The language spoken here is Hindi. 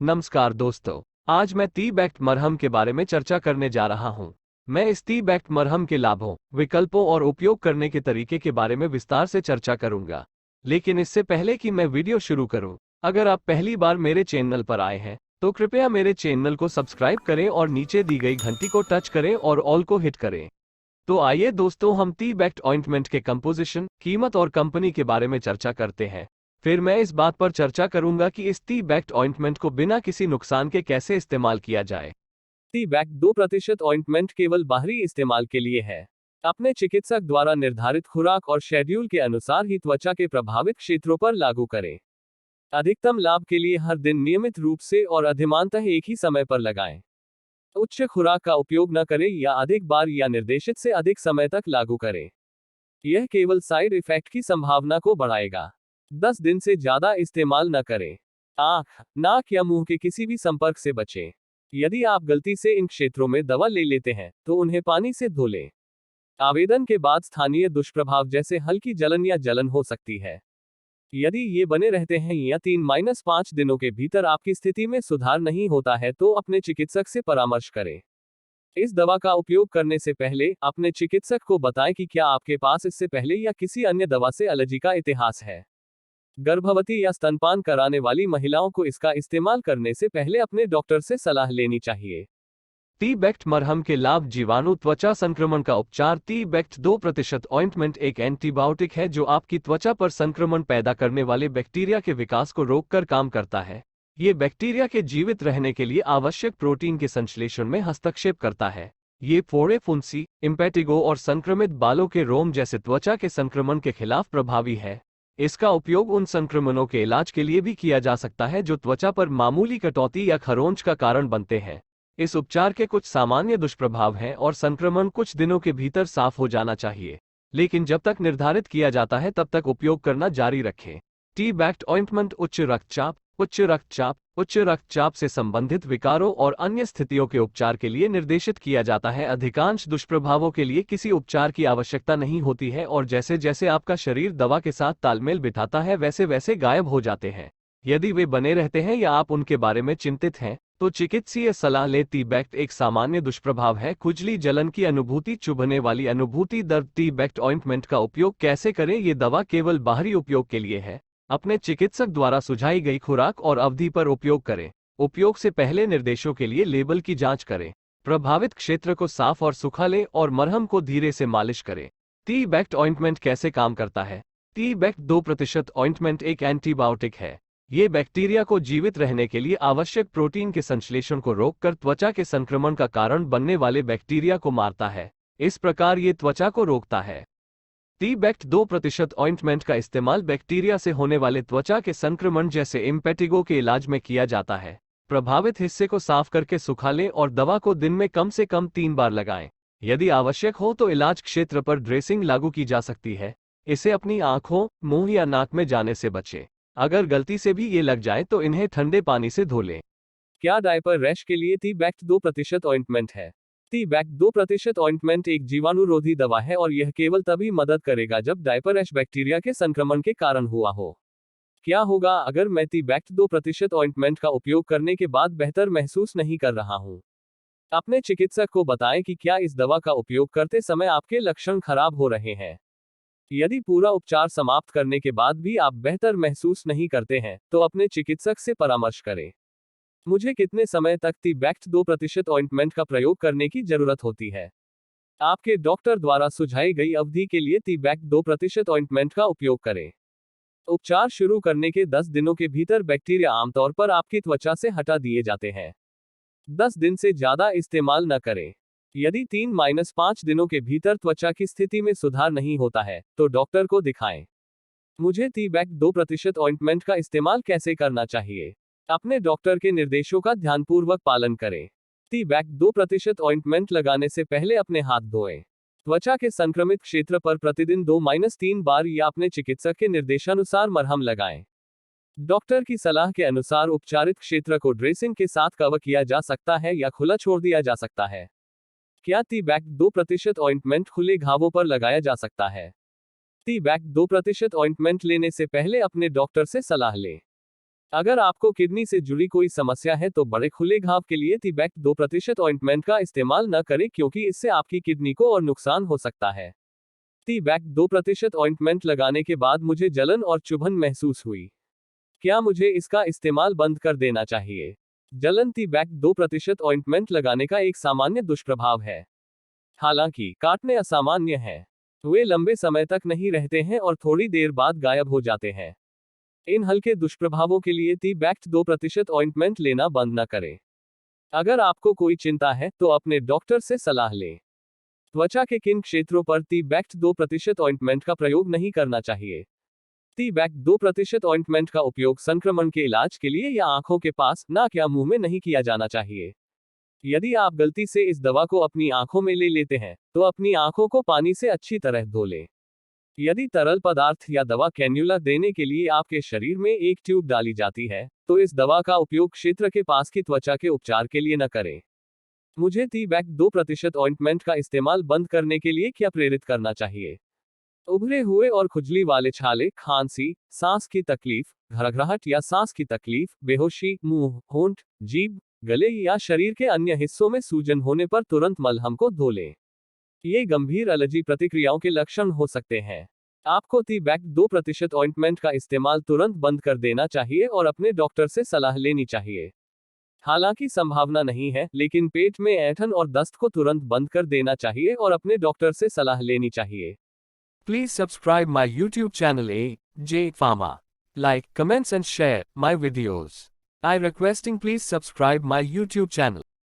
नमस्कार दोस्तों, आज मैं टी बैक्ट मरहम के बारे में चर्चा करने जा रहा हूं। मैं इस टी बैक्ट मरहम के लाभों, विकल्पों और उपयोग करने के तरीके के बारे में विस्तार से चर्चा करूंगा। लेकिन इससे पहले कि मैं वीडियो शुरू करूं, अगर आप पहली बार मेरे चैनल पर आए हैं तो कृपया मेरे चैनल को सब्सक्राइब करें और नीचे दी गई घंटी को टच करें और ऑल को हिट करें। तो आइए दोस्तों, हम टी बैक्ट ऑइंटमेंट के कंपोजिशन, कीमत और कंपनी के बारे में चर्चा करते हैं। फिर मैं इस बात पर चर्चा करूंगा कि इस टी बैक्ट ऑइंटमेंट को बिना किसी नुकसान के कैसे इस्तेमाल किया जाए। टी बैक्ट 2% ऑइंटमेंट केवल बाहरी इस्तेमाल के लिए है। अपने चिकित्सक द्वारा निर्धारित खुराक और शेड्यूल के अनुसार ही त्वचा के प्रभावित क्षेत्रों पर लागू करें। अधिकतम लाभ के लिए हर दिन नियमित रूप से और अधिमानतः एक ही समय पर लगाएं। उच्च खुराक का उपयोग न करें या अधिक बार या निर्देशित से अधिक समय तक लागू करें। यह केवल साइड इफेक्ट की संभावना को बढ़ाएगा। 10 दिन से ज्यादा इस्तेमाल न करें। आंख, नाक या मुंह के किसी भी संपर्क से बचें। यदि आप गलती से इन क्षेत्रों में दवा ले लेते हैं तो उन्हें पानी से धो लें। आवेदन के बाद स्थानीय दुष्प्रभाव जैसे हल्की जलन या जलन हो सकती है। यदि ये बने रहते हैं या 3-5 दिनों के भीतर आपकी स्थिति में सुधार नहीं होता है तो अपने चिकित्सक से परामर्श करें। इस दवा का उपयोग करने से पहले अपने चिकित्सक को बताएं कि क्या आपके पास इससे पहले या किसी अन्य दवा से एलर्जी का इतिहास है। गर्भवती या स्तनपान कराने वाली महिलाओं को इसका इस्तेमाल करने से पहले अपने डॉक्टर से सलाह लेनी चाहिए। टी बैक्ट मरहम के लाभ। जीवाणु त्वचा संक्रमण का उपचार। टी बैक्ट 2% ऑइंटमेंट एक एंटीबायोटिक है जो आपकी त्वचा पर संक्रमण पैदा करने वाले बैक्टीरिया के विकास को रोककर काम करता है। ये बैक्टीरिया के जीवित रहने के लिए आवश्यक प्रोटीन के संश्लेषण में हस्तक्षेप करता है। ये फोड़े, फुंसी, इम्पेटिगो और संक्रमित बालों के रोम जैसे त्वचा के संक्रमण के खिलाफ प्रभावी है। इसका उपयोग उन संक्रमणों के इलाज के लिए भी किया जा सकता है जो त्वचा पर मामूली कटौती या खरोंच का कारण बनते हैं। इस उपचार के कुछ सामान्य दुष्प्रभाव हैं और संक्रमण कुछ दिनों के भीतर साफ हो जाना चाहिए, लेकिन जब तक निर्धारित किया जाता है तब तक उपयोग करना जारी रखें। टी बैक्ट ऑइंटमेंट उच्च रक्तचाप, उच्च रक्तचाप से संबंधित विकारों और अन्य स्थितियों के उपचार के लिए निर्देशित किया जाता है। अधिकांश दुष्प्रभावों के लिए किसी उपचार की आवश्यकता नहीं होती है और जैसे जैसे आपका शरीर दवा के साथ तालमेल बिठाता है वैसे वैसे गायब हो जाते हैं। यदि वे बने रहते हैं या आप उनके बारे में चिंतित हैं तो चिकित्सीय सलाह लें। टी बैक्ट एक सामान्य दुष्प्रभाव है खुजली, जलन की अनुभूति, चुभने वाली अनुभूति, दर्द। टी बैक्ट ऑइंटमेंट का उपयोग कैसे करें? ये दवा केवल बाहरी उपयोग के लिए है। अपने चिकित्सक द्वारा सुझाई गई खुराक और अवधि पर उपयोग करें। उपयोग से पहले निर्देशों के लिए लेबल की जांच करें। प्रभावित क्षेत्र को साफ और सूखा लें और मरहम को धीरे से मालिश करें। टी बैक्ट ऑइंटमेंट कैसे काम करता है? टी बैक्ट 2% ऑइंटमेंट एक एंटीबायोटिक है। ये बैक्टीरिया को जीवित रहने के लिए आवश्यक प्रोटीन के संश्लेषण को रोककर त्वचा के संक्रमण का कारण बनने वाले बैक्टीरिया को मारता है। इस प्रकार ये त्वचा को रोकता है। टी बैक्ट 2% ऑइंटमेंट का इस्तेमाल बैक्टीरिया से होने वाले त्वचा के संक्रमण जैसे इम्पेटिगो के इलाज में किया जाता है। प्रभावित हिस्से को साफ करके सुखा लें और दवा को दिन में कम से कम 3 बार लगाएं। यदि आवश्यक हो तो इलाज क्षेत्र पर ड्रेसिंग लागू की जा सकती है। इसे अपनी आंखों, मुंह या नाक में जाने से बचें। अगर गलती से भी ये लग जाए तो इन्हें ठंडे पानी से धो लें। क्या डायपर रैश के लिए टी बैक्ट 2% ऑइंटमेंट है? टी बैक्ट 2% ऑइंटमेंट एक जीवाणुरोधी दवा है और यह केवल तभी मदद करेगा जब डायपर रैश बैक्टीरिया के संक्रमण के कारण हुआ हो। क्या होगा अगर मैं टी बैक्ट 2% ऑइंटमेंट का उपयोग करने के बाद बेहतर महसूस नहीं कर रहा हूं? अपने चिकित्सक को बताएं कि क्या इस दवा का उपयोग करते समय आपके लक्षण खराब हो रहे हैं। यदि पूरा उपचार समाप्त करने के बाद भी आप बेहतर महसूस नहीं करते हैं तो अपने चिकित्सक से परामर्श करें। मुझे कितने समय तक टी बैक्ट 2% ऑइंटमेंट का प्रयोग करने की जरूरत होती है? आपके डॉक्टर द्वारा सुझाई गई अवधि के लिए टी बैक्ट 2% ऑइंटमेंट का उपयोग करें। उपचार शुरू करने के 10 दिनों के भीतर बैक्टीरिया आमतौर पर आपकी त्वचा से हटा दिए जाते हैं। 10 दिन से ज्यादा इस्तेमाल न करें। यदि 3-5 दिनों के भीतर त्वचा की स्थिति में सुधार नहीं होता है तो डॉक्टर को दिखाएं। मुझे टी बैक्ट 2% ऑइंटमेंट का इस्तेमाल कैसे करना चाहिए? अपने डॉक्टर के निर्देशों का ध्यानपूर्वक पालन करें। टी बैक्ट 2% ऑइंटमेंट लगाने से पहले अपने हाथ धोएं। त्वचा के संक्रमित क्षेत्र पर प्रतिदिन 2-3 बार या अपने चिकित्सक के निर्देशानुसार मरहम लगाएं। डॉक्टर की सलाह के अनुसार उपचारित क्षेत्र को ड्रेसिंग के साथ कवर किया जा सकता है या खुला छोड़ दिया जा सकता है। क्या टी बैक्ट 2% ऑइंटमेंट खुले घावों पर लगाया जा सकता है? टी बैक्ट 2% ऑइंटमेंट लेने से पहले अपने डॉक्टर से सलाह लें। अगर आपको किडनी से जुड़ी कोई समस्या है तो बड़े खुले घाव के लिए ती-बैक्ट 2% ऑइंटमेंट का इस्तेमाल न करें क्योंकि इससे आपकी किडनी को और नुकसान हो सकता है। ती-बैक्ट 2% ऑइंटमेंट लगाने के बाद मुझे जलन और चुभन महसूस हुई। क्या मुझे इसका इस्तेमाल बंद कर देना चाहिए? जलन ती-बैक्ट 2% ऑइंटमेंट लगाने का एक सामान्य दुष्प्रभाव है। हालांकि काटने असामान्य है, वे लंबे समय तक नहीं रहते हैं और थोड़ी देर बाद गायब हो जाते हैं। इन हल्के दुष्प्रभावों के लिए ती-बैक्ट 2% ऑइंटमेंट लेना बंद न करें। अगर आपको कोई चिंता है तो अपने डॉक्टर से सलाह लें। त्वचा के किन क्षेत्रों पर ती-बैक्ट 2% ऑइंटमेंट का प्रयोग नहीं करना चाहिए? ती-बैक्ट 2% ऑइंटमेंट का उपयोग संक्रमण के इलाज के लिए या आंखों के पास, नाक या मुंह में नहीं किया जाना चाहिए। यदि आप गलती से इस दवा को अपनी आंखों में ले लेते हैं, तो अपनी आंखों को पानी से अच्छी तरह धो लें। यदि तरल पदार्थ या दवा कैन्युला देने के लिए आपके शरीर में एक ट्यूब डाली जाती है, तो इस दवा का उपयोग क्षेत्र के पास की त्वचा के उपचार के लिए न करें। मुझे ती-बैक्ट 2% ऑइंटमेंट का इस्तेमाल बंद करने के लिए क्या प्रेरित करना चाहिए? उभरे हुए और खुजली वाले छाले, खांसी, सांस की तकलीफ, घरघराहट या सांस की तकलीफ, बेहोशी, मुंह, होंठ, जीभ, गले या शरीर के अन्य हिस्सों में सूजन होने पर तुरंत मलहम को धो लें। ये गंभीर एलर्जी प्रतिक्रियाओं के लक्षण हो सकते हैं। आपको ती-बैक्ट 2% ऑइंटमेंट का इस्तेमाल तुरंत बंद कर देना चाहिए और अपने डॉक्टर से सलाह लेनी चाहिए। हालांकि संभावना नहीं है, लेकिन पेट में ऐंठन और दस्त को तुरंत बंद कर देना चाहिए और अपने डॉक्टर से सलाह लेनी चाहिए। Please subscribe my YouTube channel AJ Pharma. Like, comments and share my videos. I requesting please subscribe my YouTube channel.